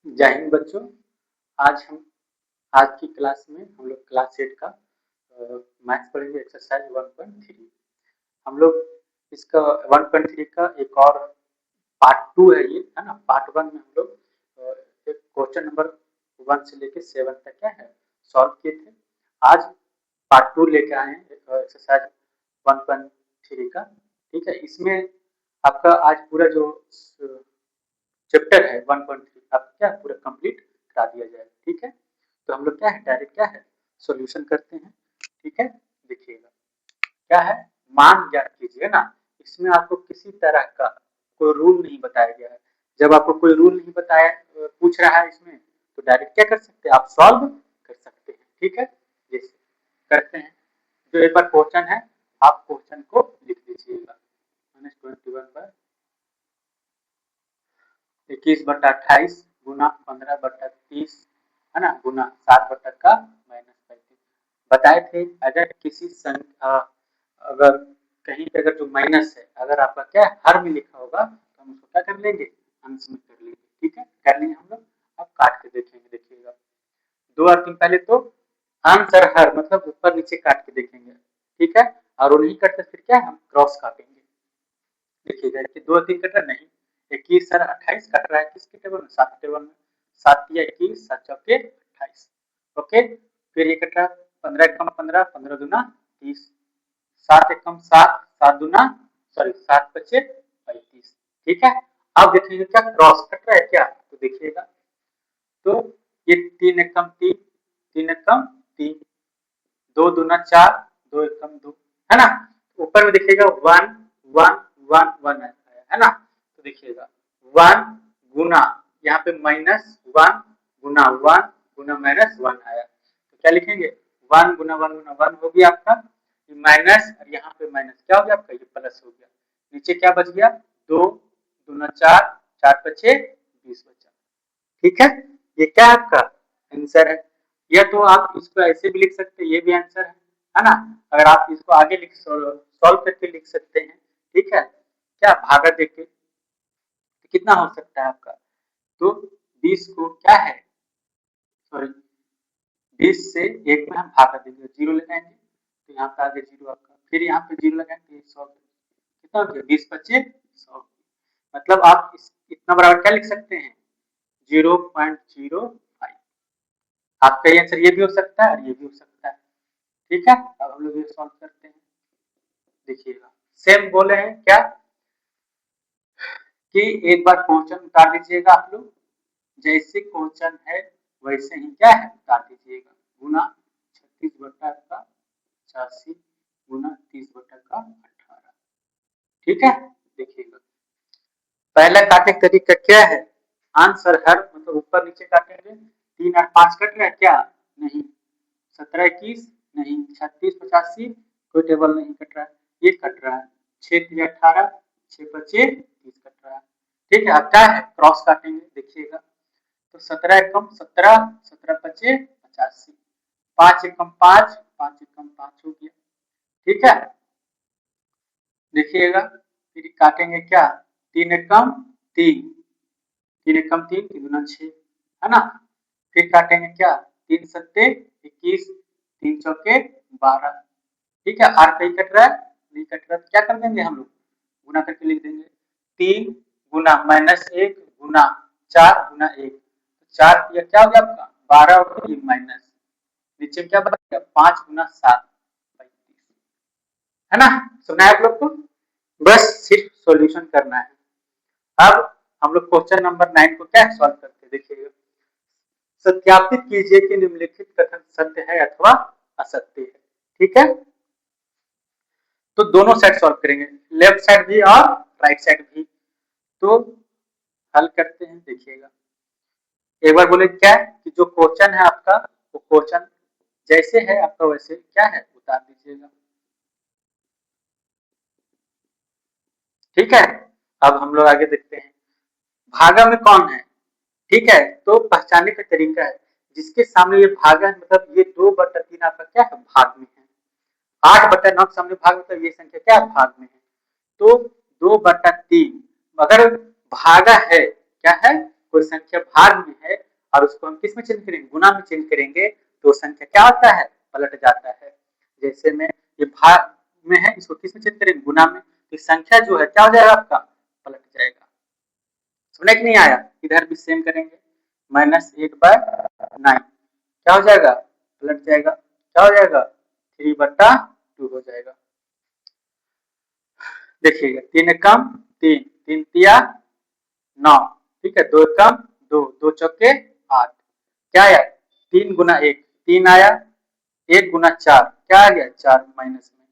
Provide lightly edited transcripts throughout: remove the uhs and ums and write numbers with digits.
जय हिंद बच्चों। आज की क्लास में हम लोग क्लास 8 का मैथ्स पढ़ेंगे, एक्सरसाइज 1.3। हम लोग इसका 1.3 का एक और पार्ट 2 है, ये है ना। पार्ट 1 में हम लोग एक क्वेश्चन नंबर 1 से लेके 7 तक क्या है सॉल्व किए थे। आज पार्ट 2 लेके आए हैं एक्सरसाइज 1.3 का। ठीक है, इसमें आपका आज पूरा जो चैप्टर है 1.3 आपका क्या पूरा कंप्लीट करा दिया जाएगा। ठीक है, तो हम लोग क्या है डायरेक्ट क्या है सॉल्यूशन करते हैं। ठीक है, देखिएगा क्या है, मान ज्ञात कीजिए ना। इसमें आपको किसी तरह का कोई रूल नहीं बताया गया है। जब आपको कोई रूल नहीं बताया पूछ रहा है इसमें, तो डायरेक्ट क्या कर सकते हैं, आप सॉल्व कर सकते हैं। ठीक है, जैसे करते हैं, जो एक बार क्वेश्चन है आप क्वेश्चन को लिख दीजिएगा। -21 21/28 गुना 15/30 है ना, गुना 7 का -35। बताए थे अगर किसी संख्या अगर कहीं पे अगर जो माइनस है अगर आपका क्या हर में लिखा होगा तो हम उसको क्या कर लेंगे, अंश में कर लेंगे। ठीक है, कर लेंगे हम लोग। अब काट के देखेंगे, देखिएगा 2 और 3 पहले तो अंश और हर मतलब ऊपर नीचे काट के देखेंगे। ठीक है, और वो नहीं करते फिर क्या हम क्रॉस काटेंगे। देखिएगा कि 2 और 3 कट रहा नहीं, 21 और 28 कट रहा है किसके टेबल में, 7 टेबल में। 7 या 21, 7 चौके 28। ओके, फिर ये कट रहा 15 × 15, 15×2 = 30, 7 × 7, 7×2 सॉरी 7×5 = 35। ठीक है, अब देखिएगा क्या क्रॉस कट रहा है क्या, तो देखिएगा तो ये 3 × 3, 3 × 3, 2×2 = 4, 2 × 2 है ना। ऊपर में देखिएगा 1 1 1 1 है ना। तो देखिएगा 1 गुना यहाँ पे -1 गुना 1 गुना -1 आया, तो क्या लिखेंगे 1 गुना 1 गुना 1 हो गया आपका माइनस, और यहाँ पे माइनस क्या हो गया आपका ये प्लस हो गया। नीचे क्या बच गया 2×2 = 4, 4×5 = 20 बचा। ठीक है, ये क्या आपका आंसर है। या तो आप इसको ऐसे भी लिख सकते हैं, ये भी आंसर है ना। अगर आप इसको आगे लिख सॉल्व करके लिख सकते हैं। ठीक है, क्या भागा देके तो कितना हो सकता है आपका, तो 20 को क्या है सॉरी 20 से 1 में हम भागा देंगे, 0 लगाएंगे तो यहाँ पे आगे 0 आपका, फिर यहाँ पे 0 लगाएंगे 100, कितना हो गया 20×25 = 100। मतलब आप इतना बराबर क्या लिख सकते हैं 0.05। आपका ये आंसर ये भी हो सकता है और ये भी हो सकता है। ठीक है, अब हम लोग ये सॉल्व करते हैं। देखिएगा सेम बोले हैं क्या कि एक बार क्वेश्चन उतार दीजिएगा आप लोग, जैसे क्वेश्चन है वैसे ही क्या है उतार दीजिएगा। गुना 36/85 गुना 30/18। ठीक है, देखिएगा पहला काटे तरीका क्या है, आंसर हर मतलब ऊपर नीचे काटेंगे। 3 और 5 कट रहा है क्या, नहीं। 17 21 नहीं, 36 85 कोई टेबल नहीं कट रहा है, ये कट रहा है। 6×3 = 18, 6×5 = 30 कट रहा है। ठीक है, अब क्या है क्रॉस काटेंगे, देखिएगा तो 17 एकम 17, 17×5 = 85, 5 एकम 5, 5 एकम 5 हो गया। ठीक है, देखिएगा फिर काटेंगे क्या 3 एकम 3, 3 एकम 3, 3×6 है ना। फिर काटेंगे क्या 3 सत्ते 21, 3 चौके 12। ठीक है, आर कहीं कट रहा है नहीं कट रहा, तो क्या कर देंगे हम लोग गुना करके लिख देंगे 3 गुना -1 गुना 4 गुना 1, 4 या क्या हो गया आपका 12 और ये माइनस, नीचे क्या बच गया 5 गुना 7 35 है ना। सुना है आप लोग को, बस सिर्फ सॉल्यूशन करना है। अब हम लोग क्वेश्चन नंबर 9 को क्या सॉल्व करते हैं, देखिएगा सत्यापित कीजिए कि निम्नलिखित कथन सत्य है अथवा असत्य है। ठीक है, तो दोनों साइड सॉल्व करेंगे, लेफ्ट साइड भी और राइट साइड भी। तो हल करते हैं, देखिएगा एक बार बोले क्या कि जो क्वेश्चन है आपका वो क्वेश्चन जैसे है आपका वैसे क्या है उतार दीजिएगा। ठीक है, अब हम लोग आगे देखते हैं भागा में कौन है। ठीक है, तो पहचानने का तरीका है जिसके सामने ये भागा है मतलब ये 2/3 आपका क्या है भाग में है, 8/9 सामने भाग मतलब ये संख्या क्या भाग में है, तो 2/3 अगर भागा है क्या है कोई संख्या भाग में है और उसको हम किस में चेंज करेंगे, गुना में चेंज करेंगे, तो संख्या क्या होता है, पलट जाता है। जैसे में ये भाग में है, इसको किस में चेंज करेंगे, गुना में, तो संख्या जो है क्या हो जाएगा आपका, पलट जाएगा। समझ नहीं आया, इधर भी सेम करेंगे, -8/9 क्या हो जाएगा, पलट जाएगा, क्या हो जाएगा, 3/2 हो जाएगा। देखिएगा 3 एकम 3, 3 तिया 9, ठीक है, 2 एकम 2, 2 चौके 8, क्या आया 3 गुना 1, 3 आया, 1 गुना 4 क्या आ गया, 4 माइनस में,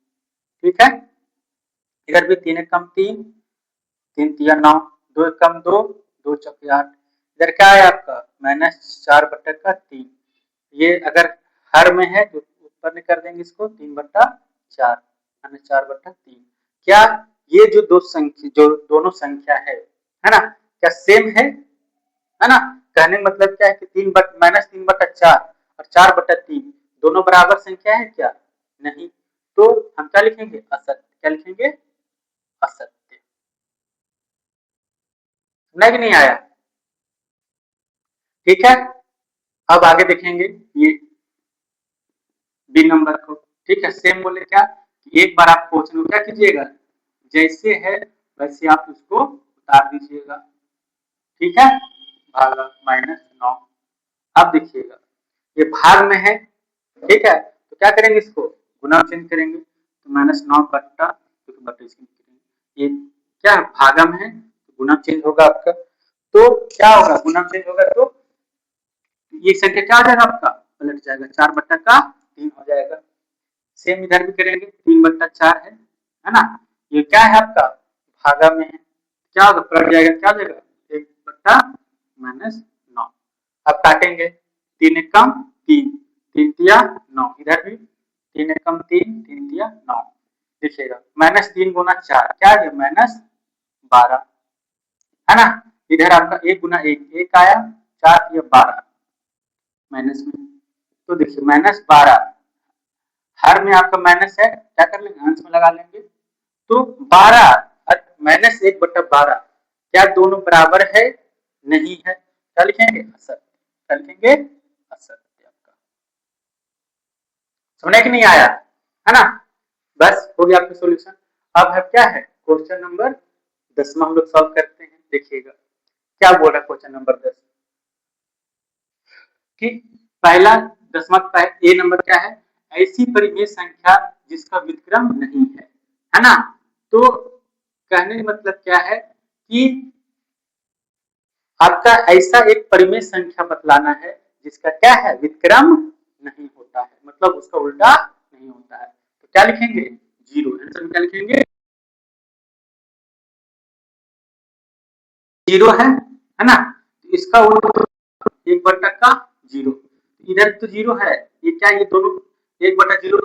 ठीक है। इधर भी 3 एकम 3, 3 तिया 9, 2 एकम 2, 2 चौके 8, इधर क्या है आपका -4/3। ये अगर हर में है तो ऊपर में कर देंगे इसको 3/4 -4/3। क्या ये जो दो संख्या, जो दोनों संख्या है ना, क्या सेम है ना, कहने का मतलब क्या है कि -3/4 और 4/3 दोनों बराबर संख्या है क्या, नहीं, तो हम क्या लिखेंगे, असत्य, क्या लिखेंगे, असत्य। नहीं नहीं आया, ठीक है। अब आगे देखेंगे ये बी नंबर को, ठीक है, सेम बोले क्या, एक बार आप क्वेश्चन को क्या कीजिएगा, जैसे है वैसे आप उसको उतार दीजिएगा, ठीक है, भागा -9। अब देखिएगा ये भाग में है, ठीक है, तो क्या करेंगे, इसको गुना चेंज करेंगे, तो -9 बट्टा, ये क्या भागा में है, तो गुना चेंज होगा आपका, तो क्या होगा, गुना चेंज होगा तो ये संख्या क्या हो जाएगा आपका, पलट जाएगा, 4/3 हो जाएगा। सेम इधर भी करेंगे, 3/4 है ना, ये क्या है आपका भागा में है, क्या होगा, पलट जाएगा, क्या हो जाएगा 1/-9। अब काटेंगे, 3 एकम 3, 3 तिया 9, इधर भी 3 एकम 3, 3 तिया 9, देखिएगा -3 गुना 4 क्या आ गया, -12, है ना, इधर आपका 1 गुना 1, 1 आया, 4 तिया 12 माइनस में, तो देखिए -12, हर में आपका माइनस है, क्या कर लेंगे, अंश में लगा लेंगे, तो 12 -1/12 क्या दोनों बराबर है, नहीं है, क्या लिखेंगे, असत्य, क्या लिखेंगे, असत्य। आपका समझ कि नहीं आया, है ना, बस हो गया आपका सॉल्यूशन। अब है क्या है, क्वेश्चन नंबर 10 में हम लोग सॉल्व करते हैं, देखिएगा क्या बोल रहा है क्वेश्चन नंबर 10 कि पहला 10वां ए नंबर क्या है, ऐसी परिमेय संख्या जिसका व्युत्क्रम नहीं है ना, तो कहने का मतलब क्या है कि आपका ऐसा एक परिमेय संख्या बतलाना है जिसका क्या है, व्युत्क्रम नहीं होता है, मतलब उसका उल्टा नहीं होता है, तो क्या लिखेंगे, 0, आंसर में क्या लिखेंगे, 0 है ना, तो इसका उल्टा 1/0, इधर तो 0 है, ये क्या, ये दोनों 1/0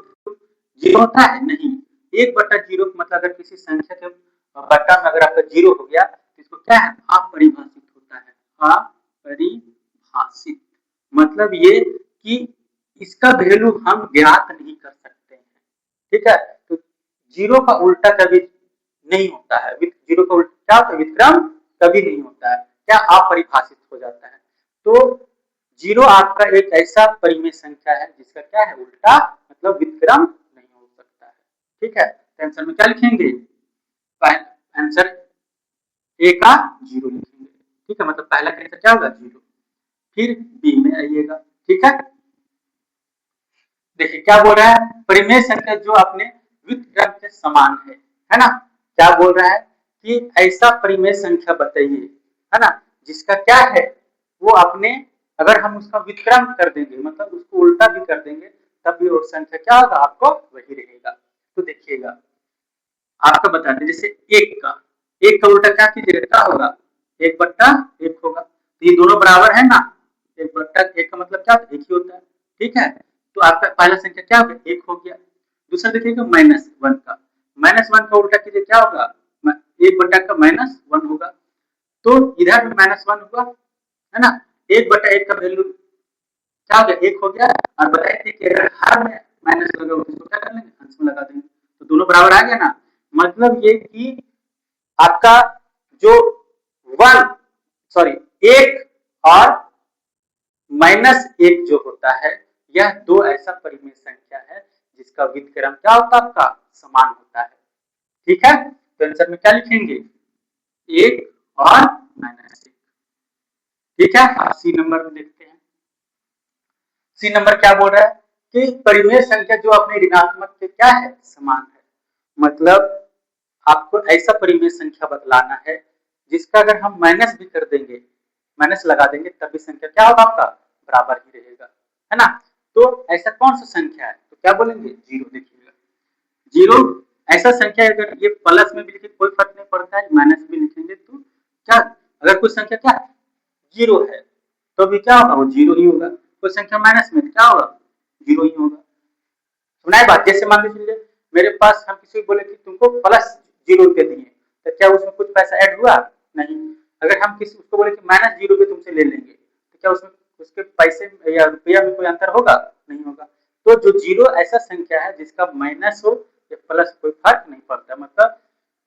0 होता है, नहीं, 1/0 मतलब अगर किसी संख्या के बट्टा में अगर आपका 0 हो गया तो इसको क्या है, अपरिभाषित होता है, अपरिभाषित, मतलब ये कि इसका वैल्यू हम ज्ञात नहीं कर सकते हैं, ठीक है, तो 0 का उल्टा कभी नहीं होता है, 0 का उल्टा क्या होता है, व्युत्क्रम कभी नहीं होता है, क्या अपरिभाषित हो जाता है, तो 0 आपका एक ऐसा परिमेय संख्या है जिसका क्या है, उल्टा मतलब व्युत्क्रम नहीं हो सकता है, ठीक है, तो आंसर में क्या लिखेंगे, आंसर ए का 0 लिखेंगे, ठीक है, मतलब पहला का आंसर क्या होगा, 0। फिर बी में आइएगा, ठीक है, देखिए क्या बोल रहा है, परिमेय संख्या जो अपने व्युत्क्रम के समान है ना, क्या बोल रहा है कि ऐसा परिमेय संख्या बताइए, है ना, जिसका क्या है, वो अपने, अगर हम उसका व्युत्क्रम कर देंगे, मतलब उसको उल्टा भी कर देंगे, तब भी वो संख्या क्या होगा, आपको वही रहेगा। तो देखिएगा आपका बता दें, जैसे एक का उल्टा क्या कीजिएगा, क्या होगा, 1/1 होगा, तो ये दोनों बराबर है ना, 1/1 का मतलब क्या होता है, एक ही होता है, ठीक है, तो आपका पहला संख्या क्या हो गया, 1 हो गया। दूसरा देखिएगा -1 का, -1 का उल्टा कीजिए, क्या होगा, 1/का -1 होगा, तो इधर भी -1 होगा, है ना, 1/1 का वैल्यू क्या हो गया, 1 हो गया, और बताए थे कि अगर हर में माइनस लगा हो तो क्या कर लेंगे, अंश में लगा देंगे, तो दोनों बराबर आ गया ना, मतलब ये कि आपका जो 1 सॉरी 1 और -1 जो होता है, यह दो ऐसा परिमेय संख्या है जिसका व्युत्क्रम क्या होता है आपका समान होता है। ठीक है, तो आंसर में क्या लिखेंगे 1 और -1। ठीक है, आप सी नंबर में देखते हैं। सी नंबर क्या बोल रहा है कि परिमेय संख्या जो अपने ऋणात्मक के क्या है समान है। मतलब आपको ऐसा परिमेय संख्या बतलाना है जिसका अगर हम माइनस भी कर देंगे, माइनस लगा देंगे, तब भी संख्या क्या होगा आपका बराबर ही रहेगा, है ना। तो ऐसा कौन सा संख्या है, तो क्या बोलेंगे जीरो। देखिएगा जीरो ऐसा संख्या है, अगर ये प्लस में भी लिखे कोई फर्क नहीं पड़ता है, माइनस भी लिखेंगे तो क्या, अगर कोई संख्या क्या जीरो है तो भी क्या होगा वो जीरो ही होगा, कोई संख्या माइनस में क्या होगा जीरो ही होगा। सुना है बात। जैसे मान लीजिए मेरे पास हम किसी को बोले कि तुमको +0 रुपए दिए, तो क्या उसमें कुछ पैसा ऐड हुआ नहीं। अगर हम किसी उसको बोले कि -0 रुपए तुमसे ले लेंगे, तो क्या उसमें उसके पैसे या रुपया में कोई अंतर होगा नहीं होगा। तो जो जीरो ऐसा संख्या है जिसका माइनस हो या प्लस कोई फर्क नहीं पड़ता, मतलब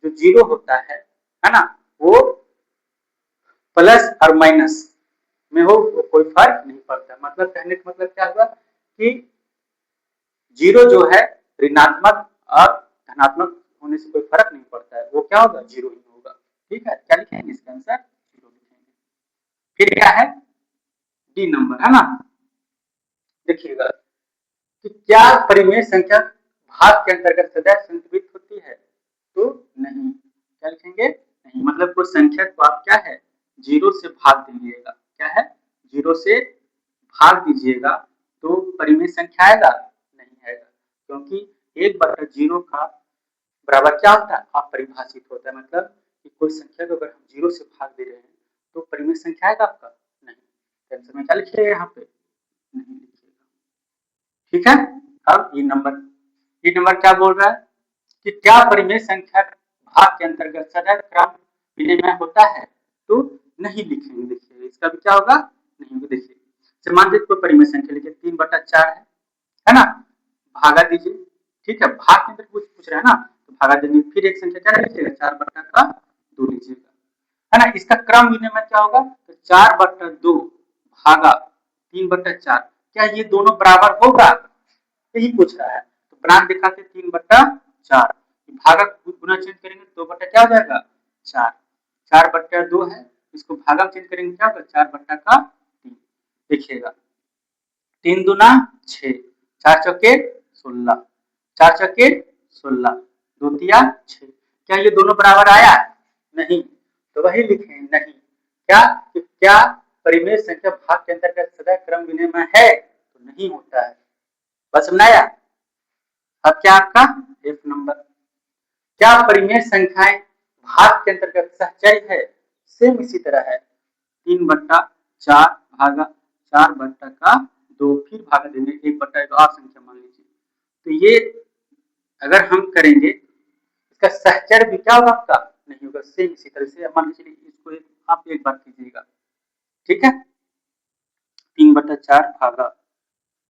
जो जीरो होता है ना, वो प्लस और माइनस में हो वो कोई फर्क नहीं पड़ता। मतलब कहने का मतलब क्या हुआ कि जीरो जो है ऋणात्मक और धनात्मक होने से कोई फर्क नहीं पड़ता है, वो क्या होगा जीरो ही होगा। ठीक है, क्या लिखेंगे इसका आंसर जीरो लिखेंगे। फिर क्या है डी नंबर, है ना। देखिएगा कि क्या परिमेय संख्या भाग के अंतर्गत सदैव संतुलित होती है, तो नहीं। क्या लिखेंगे नहीं, मतलब कोई संख्या को आप क्या है जीरो से भाग दीजिएगा, क्या है जीरो से भाग दीजिएगा तो परिमेय संख्या आएगा नहीं आएगा, क्योंकि 1/0 का बराबर क्या होता है अपरिभाषित होता है। मतलब कि कोई संख्या को अगर हम जीरो से भाग दे रहे हैं तो परिमेय संख्या आएगा आपका नहीं। आंसर में क्या लिखिएगा यहाँ पे नहीं लिखिएगा। ठीक है, अब ये नंबर क्या बोल रहा है कि क्या परिमेय संख्या भाग के अंतर्गत सदैव क्रम विनिमय होता है, तो नहीं लिखेंगे। देखिए इसका भी क्या होगा नहीं होगा। देखिए मान लीजिए कोई परिमेय संख्या लिखिए 3/4 है ना, भागा दीजिए। ठीक है, भाग के अंदर कुछ पूछ रहा है ना, तो भागा देंगे। फिर एक संख्या क्या लीजिएगा 4/2 लीजिएगा, है ना। इसका क्रम विनिमय क्या होगा, तो 4/2 भागा 3/4, क्या ये दोनों बराबर होगा, यही पूछ रहा है। तो बना दिखाते 3/4 भागा गुना चेंज करेंगे 2 क्या हो जाएगा 4, 4/2 है, इसको भागा चेंज करेंगे क्या होगा 4/3। देखिएगा 3 दूना 6, 4 चौके 16, 4 चौके 16, 2 तिया 6, क्या ये दोनों बराबर आया नहीं, तो वही लिखे नहीं। क्या कि क्या परिमेय संख्या भाग के अंतर्गत सदैव क्रम विनिमय है, तो नहीं होता है। बस समझाया। अब क्या आपका एफ नंबर, क्या परिमेय संख्याएं भाग के अंतर्गत सहचर्य है, सेम इसी तरह है 3/4 भागा 4/2, फिर भागा देंगे 1/2 और संख्या मान लीजिए। तो ये अगर हम करेंगे इसका सहचर्य भी क्या होगा आपका नहीं होगा, सेम इसी तरह से। मान लीजिए इसको आप एक बार कीजिएगा। ठीक है, 3/4 भागा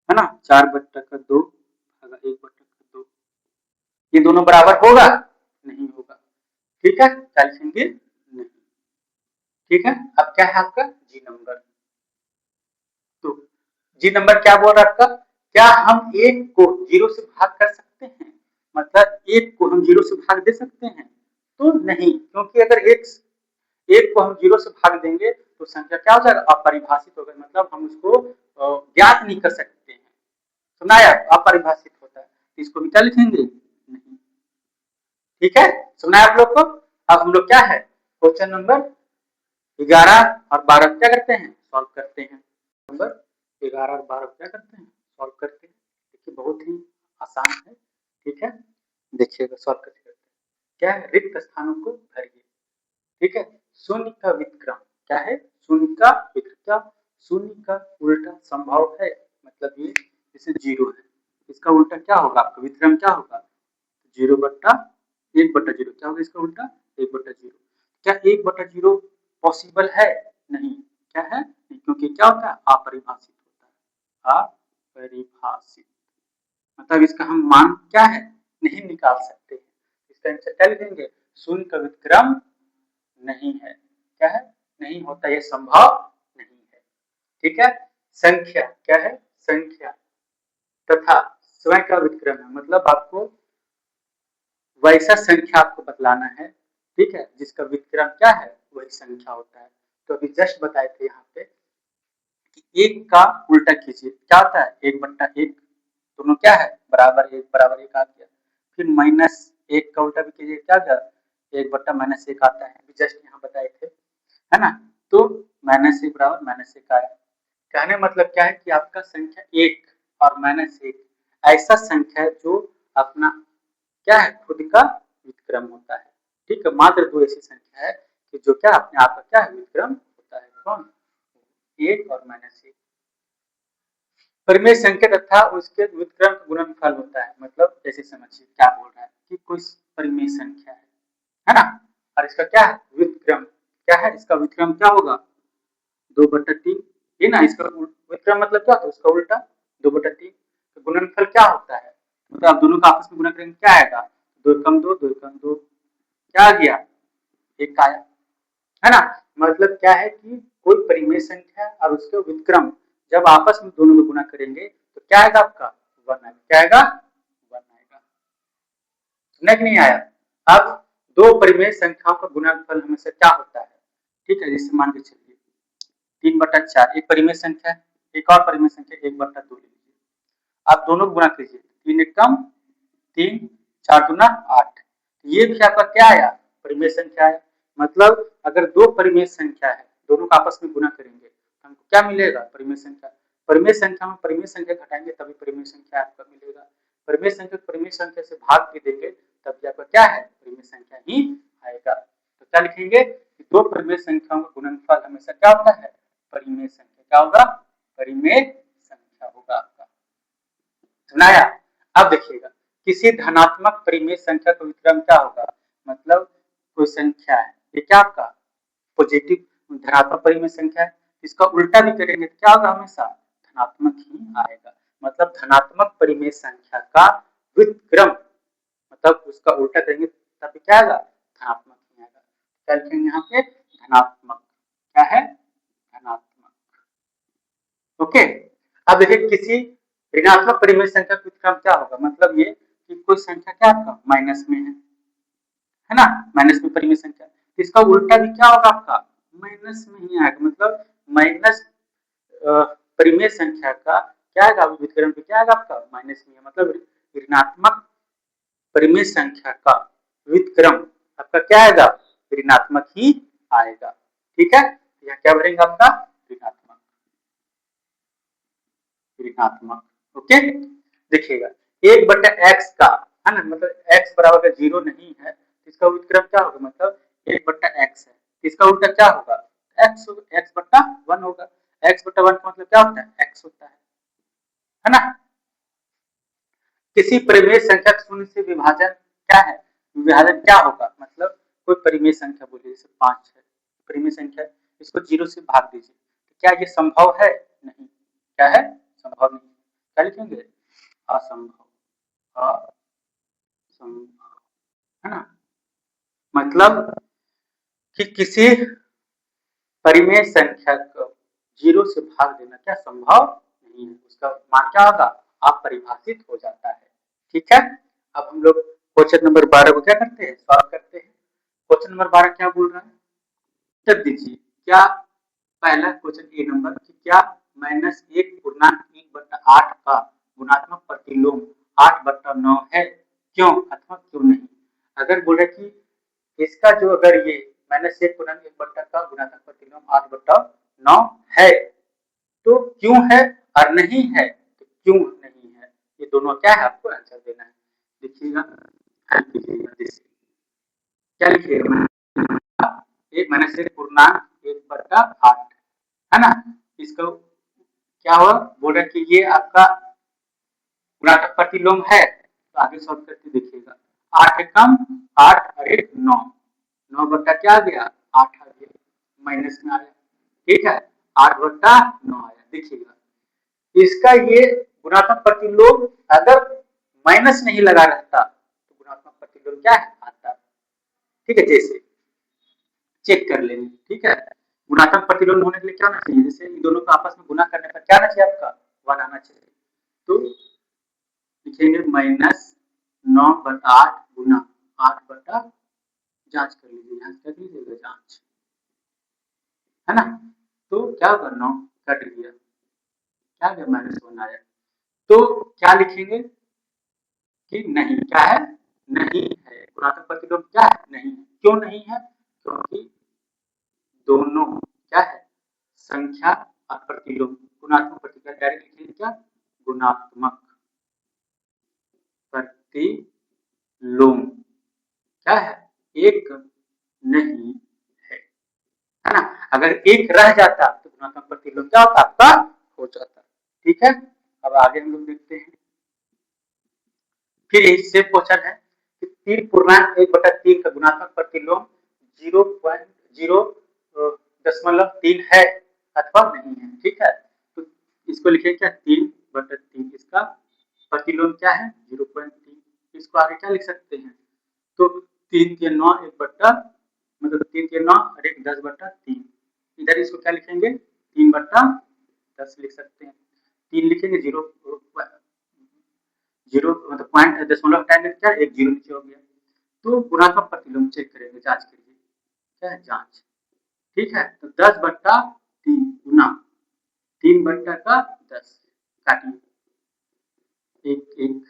है ना 4/2 भागा 1/2, ये दोनों बराबर होगा नहीं होगा। ठीक है, क्या लिखेंगे नहीं। ठीक है, अब क्या है आपका जी नंबर। तो जी नंबर क्या बोल रहा है आपका, क्या हम एक को जीरो से भाग कर सकते हैं, मतलब एक को हम जीरो से भाग दे सकते हैं, तो नहीं, क्योंकि अगर एक को हम जीरो से भाग देंगे तो संख्या क्या हो जाएगा अपरिभाषित होगा, मतलब हम उसको ज्ञात नहीं कर सकते हैं। सुना है अपरिभाषित होता है, तो इसको भी क्या लिखेंगे नहीं। ठीक है, सुना है आप लोग को। अब हम लोग क्या है क्वेश्चन नंबर 11 और 12 क्या करते हैं सॉल्व करते हैं। नंबर 11 और 12 क्या करते हैं सॉल्व करते हैं। देखिए बहुत ही आसान है। ठीक है, देखिएगा सॉल्व करते हैं। क्या है रिक्त स्थानों को भरिए। ठीक है, शून्य का व्युत्क्रम क्या है, शून्य का व्युत्क्रम, शून्य का उल्टा संभव है, मतलब ये जैसे जीरो है, इसका उल्टा क्या होगा आपका व्युत्क्रम क्या होगा 0/1/0, क्या होगा इसका उल्टा 1/0। क्या 1/0 पॉसिबल है नहीं, क्या है नहीं, क्योंकि क्या होता है अपरिभाषित होता है, अपरिभाषित, मतलब इसका हम मान क्या है नहीं निकाल सकते। इसका आंसर क्या लिखेंगे शून्य का व्युत्क्रम नहीं है, क्या है नहीं होता, यह संभव नहीं है। ठीक है। संख्या क्या है, संख्या तथा स्वयं का व्युत्क्रम है, मतलब आपको वैसा संख्या आपको बतलाना है, ठीक है, जिसका व्युत्क्रम क्या है वही संख्या होता है। तो अभी जस्ट बताए थे यहाँ पे कि एक का उल्टा कीजिए, क्या होता है, एक बट्टा एक, दोनों क्या है बराबर एक आ गया। फिर माइनस एक का उल्टा भी कीजिए, क्या गया, एक बट्टा माइनस एक आता है, अभी जस्ट यहाँ बताए थे, है ना। तो माइनस एक बराबर माइनस एक आया। कहने मतलब क्या है कि आपका संख्या एक और माइनस एक ऐसा संख्या है जो अपना क्या है, खुद का व्युत्क्रम होता है, ठीक है। मात्र दो ऐसी संख्या है कि जो क्या अपने आप का क्या है, व्युत्क्रम होता है, कौन, एक और माइनस एक। परिमेय संख्या तथा उसके व्युत्क्रम का गुणनफल होता है, मतलब जैसे समझिए क्या बोल रहा है कि कोई परिमेय संख्या है ना, और इसका क्या है व्युत्क्रम, क्या है इसका व्युत्क्रम क्या होगा, 2/3, है ना। इसका व्युत्क्रम मतलब क्या होता है, उसका उल्टा 2/3। तो गुणनफल क्या होता है, मतलब आप दोनों का आपस में गुणा करेंगे क्या आएगा, 2 कम 2, 2 कम 2, क्या आ गया, एक आया, है ना। मतलब क्या है कि कोई परिमेय संख्या और उसके व्युत्क्रम जब आपस में दोनों को गुणा करेंगे तो क्या आएगा आपका, 1 आएगा, क्या आएगा, 1 आएगा। सुनने कि नहीं आया। अब दो परिमेय संख्याओं का गुणनफल हमेशा क्या होता है, ठीक है, जैसे मान के चलिए 3/4 एक परिमेय संख्या है, एक और परिमेय संख्या 1/2 ले लीजिए, आप दोनों को गुणा कीजिए, 3 एक कम 3, 4 दूना 8, ये भी आपका क्या आया, परिमेय संख्या है। मतलब अगर दो परिमेय संख्या है, दोनों का आपस में गुणा करेंगे तो हमको क्या मिलेगा, परिमेय संख्या। परिमेय संख्या में परिमेय संख्या घटाएंगे तभी परिमेय संख्या आपका मिलेगा। परिमेय संख्या परिमेय संख्या से भाग भी देंगे तब भी आपका क्या है, परिमेय संख्या ही आएगा। तो क्या लिखेंगे कि दो परिमेय संख्याओं का गुणनफल हमेशा क्या होता है, परिमेय संख्या, क्या होगा, परिमेय संख्या होगा आपका। सुनाया। अब देखिएगा किसी धनात्मक परिमेय संख्या का व्युत्क्रम क्या होगा, मतलब कोई संख्या है, ये क्या आपका पॉजिटिव धनात्मक परिमेय संख्या है, इसका उल्टा भी करेंगे तो क्या होगा, हमेशा धनात्मक ही आएगा। मतलब धनात्मक परिमेय संख्या का व्युत्क्रम, मतलब उसका उल्टा करेंगे तब क्या आएगा, धनात्मक ही आएगा। क्या लिखेंगे यहाँ पे, धनात्मक, क्या है, धनात्मक। ओके। अब देखिए किसी ऋणात्मक परिमेय संख्या का व्युत्क्रम क्या होगा, मतलब ये कि कोई संख्या क्या आपका माइनस में है ना, माइनस में परिमेय संख्या, तो इसका उल्टा भी क्या होगा आपका, माइनस में ही आएगा। मतलब माइनस परिमेय संख्या का क्या आएगा, व्युत्क्रम भी क्या आएगा आपका, माइनस में है। मतलब ऋणात्मक परिमेय संख्या का व्युत्क्रम आपका क्या आएगा, ऋणात्मक ही आएगा, ठीक है। यहाँ क्या भरेंगे आपका, ऋणात्मक, ऋणात्मक, ओके। देखिएगा 1/x का, है ना, मतलब x बराबर 0 नहीं है, इसका व्युत्क्रम क्या होगा, मतलब 1/x है, इसका उल्टा क्या होगा, x/1 होगा। x/1 का मतलब क्या होता है, x होता है ना। किसी परिमेय संख्या शून्य से विभाजन क्या है, विभाजन क्या होगा, मतलब कोई परिमेय संख्या बोलिए जैसे 5 है, परिमेय संख्या, इसको 0 से भाग दीजिए, क्या ये संभव है, नहीं, क्या है, संभव नहीं। क्या लिखेंगे, असंभव, असंभव, है ना। मतलब कि किसी परिमेय संख्या को 0 से भाग देना क्या संभव नहीं है, उसका मान क्या होगा, अपरिभाषित हो जाता है, ठीक है। अब हम लोग क्वेश्चन नंबर 12 को क्या करते हैं, सॉल्व करते हैं। क्वेश्चन नंबर 12 क्या बोल रहा है, उत्तर दीजिए। क्या पहला क्वेश्चन ए नंबर कि क्या -1 पूर्णांक 1/8 का गुणात्मक प्रतिलोम 8/9 है, क्यों अथवा क्यों नहीं। अगर बोले कि इसका जो अगर ये -1 पूर्णांक 1/8 का गुणात्मक प्रतिलोम 8/9 है तो क्यों है, और नहीं है तो क्यों नहीं है, ये दोनों क्या है आपको आंसर देना है। देखिएगा, क्या लिखिएगा, एक -1 पूर्णांक 1/8, है ना। इसको क्या हुआ, बोल रहे कि ये आपका गुणात्मक प्रतिलोम है, तो आगे सॉल्व करके देखिएगा। 8 कम 8 और 1 9, 9 क्या आ गया, 8 आ गया, माइनस में आया, ठीक है, 8/9 आया। देखिएगा इसका ये गुणात्मक प्रतिलोम अगर माइनस नहीं लगा रहता तो गुणात्मक प्रतिलोम क्या है, आता, ठीक है, जैसे चेक कर लेंगे, ठीक है। गुणात्मक प्रतिलोम होने के लिए क्या होना चाहिए, जैसे इन दोनों को आपस में गुना करने पर क्या आना चाहिए, आपका 1 आना चाहिए। तो लिखेंगे -9/8 गुना 8 जांच कर लीजिए, यहाँ कर लीजिएगा जांच, है ना। तो क्या होगा, 9 कट गया, क्या गया, -1 आया। तो क्या लिखेंगे कि नहीं, क्या है, नहीं है, गुणात्मक प्रतिलोम क्या है, नहीं। क्यों नहीं है, क्योंकि दोनों क्या है, संख्या और प्रतिलोम, गुणात्मक प्रतिलोम डायरेक्ट लिखेंगे क्या, गुणात्मक प्रतिलोम क्या है, एक नहीं है ना। अगर एक रह जाता तो गुणात्मक प्रतिलोम क्या होता, आपका हो जाता। ठीक है, अब आगे हम लोग देखते हैं। फिर इससे क्वेश्चन है कि 3/1/3 का गुणात्मक प्रतिलोम 0.0.3 है अथवा नहीं है। ठीक है, तो इसको लिखे क्या, 3/3, इसका प्रतिलोम क्या है, 0.3। इसको आगे क्या लिख सकते हैं, तो 3 के 9 1 बट्टा, मतलब 3 के 9 और 1 10/3। इधर इसको क्या लिखेंगे, 3/10 लिख सकते हैं। 3 लिखेंगे, 0 मतलब पॉइंट दशमलव हटाएंगे क्या, एक 0 नीचे हो गया। तो गुणात्मक प्रतिलोम चेक करेंगे, जांच करिए, क्या है, जांच। ठीक है, तो 10/3 गुना 3/10 काटिए, एक एक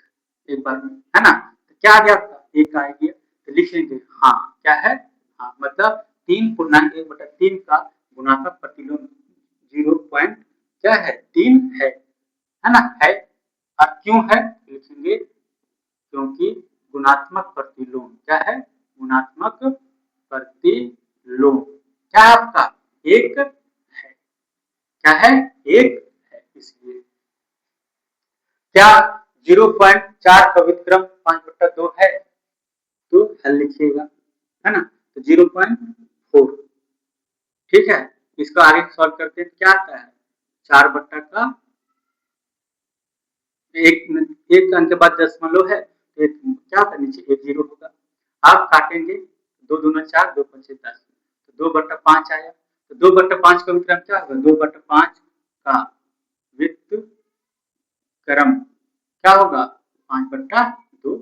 एक बार में, है ना। तो क्या आ गया आपका, एक आ गया, तो लिख लेंगे हाँ, क्या है, हाँ, मतलब 3/1/3 का गुणात्मक प्रतिलोम 0.3 है ना, है। अब क्यों है लिखेंगे, क्योंकि गुणात्मक प्रतिलोम क्या है, गुणात्मक प्रतिलोम क्या है आपका, एक है, क्या है, एक है, इसलिए क्या 0.4 का व्युत्क्रम 5/2 है, तो हल लिखिएगा, है ना, तो 0.4। ठीक है, इसको आगे सॉल्व करते हैं, क्या आता है, 4 एक अंक के बाद दशमलव है, तो एक क्या होता है, नीचे एक 0 होगा। आप काटेंगे, 2 दूना 4, 2 पंचे 10, तो 2/5 आया। तो 2/5 का व्युत्क्रम क्या होगा, 2/5 का व्युत्क्रम क्या होगा, 5/2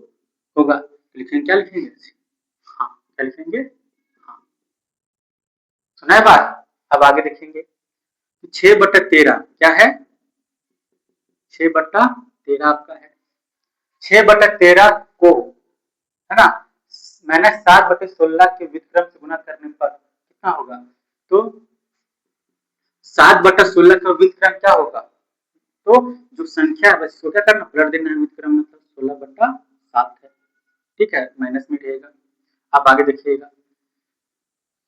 होगा। लिखेंगे, क्या लिखेंगे, हाँ, क्या लिखेंगे, हाँ, सुना है बात। अब आगे देखेंगे, 6/13 क्या है, 6/13 आपका है। 6/13 को, है ना, मैंने 7/16 के व्युत्क्रम से गुना करने पर कितना होगा, तो 7/16 का व्युत्क्रम क्या होगा, तो जो संख्या है बस क्या करना, पलट देना है, व्युत्क्रम मतलब 16/7 है। ठीक है, माइनस में रहेगा। अब आगे देखिएगा,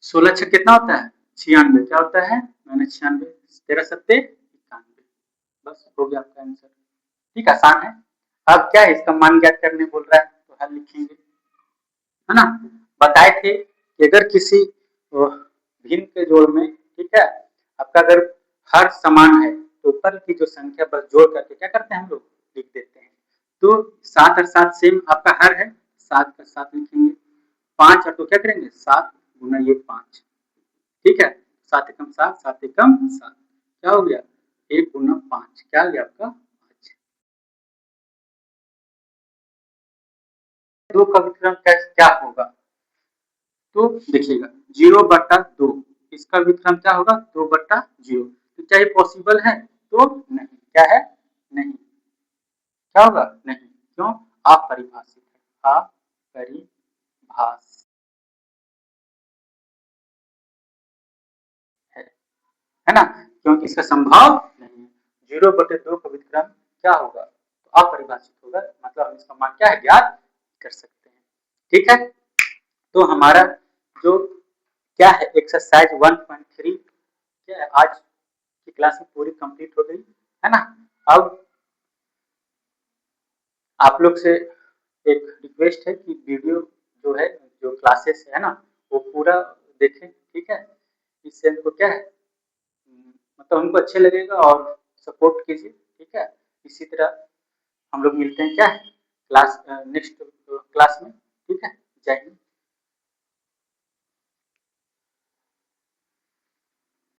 16 छह कितना होता है, 96, क्या होता है, -96, 13×7 = 91, बस हो गया आपका आंसर। ठीक, आसान है। अब क्या है, इसका मान ज्ञात करने बोल रहा है, तो हल लिखेंगे, है ना। बताए थे कि अगर किसी भिन्न के जोड़ में, ठीक है, आपका अगर हर समान है तो ऊपर की जो संख्या बस जोड़ करके क्या करते हैं, हम लोग लिख देते हैं। तो 7 और 7 सेम आपका हर है, 7 का 7 लिखेंगे, 5 और तो क्या करेंगे, 7 गुना ये 5। ठीक है, 7 एकम 7, 7 एकम 7, क्या हो गया, 1 गुना 5, क्या हो गया आपका 5। 2 का विक्रम क्या होगा, तो देखिएगा 0/2, इसका विक्रम क्या होगा, 2/0। तो क्या ये पॉसिबल है, तो नहीं, क्या है, नहीं, क्या होगा, नहीं, क्यों, अपरिभाषित है, अपरिभाषित है ना, क्योंकि इसका संभव नहीं है। 0/2 का विक्रम क्या होगा, तो अपरिभाषित होगा, मतलब हम इसका मान क्या है, ज्ञात कर सकते हैं। ठीक है, तो हमारा जो क्या है, एक्सरसाइज 1.3 क्या है, आज की क्लास में पूरी कंप्लीट हो गई, है ना। अब आप लोग से एक रिक्वेस्ट है कि वीडियो जो है, जो क्लासेस है ना, वो पूरा देखें। ठीक है, इससे हमको क्या है, मतलब हमको अच्छे लगेगा और सपोर्ट कीजिए। ठीक है, इसी तरह हम लोग मिलते हैं क्या है, क्लास नेक्स्ट क्लास में। ठीक है, जय हिंद।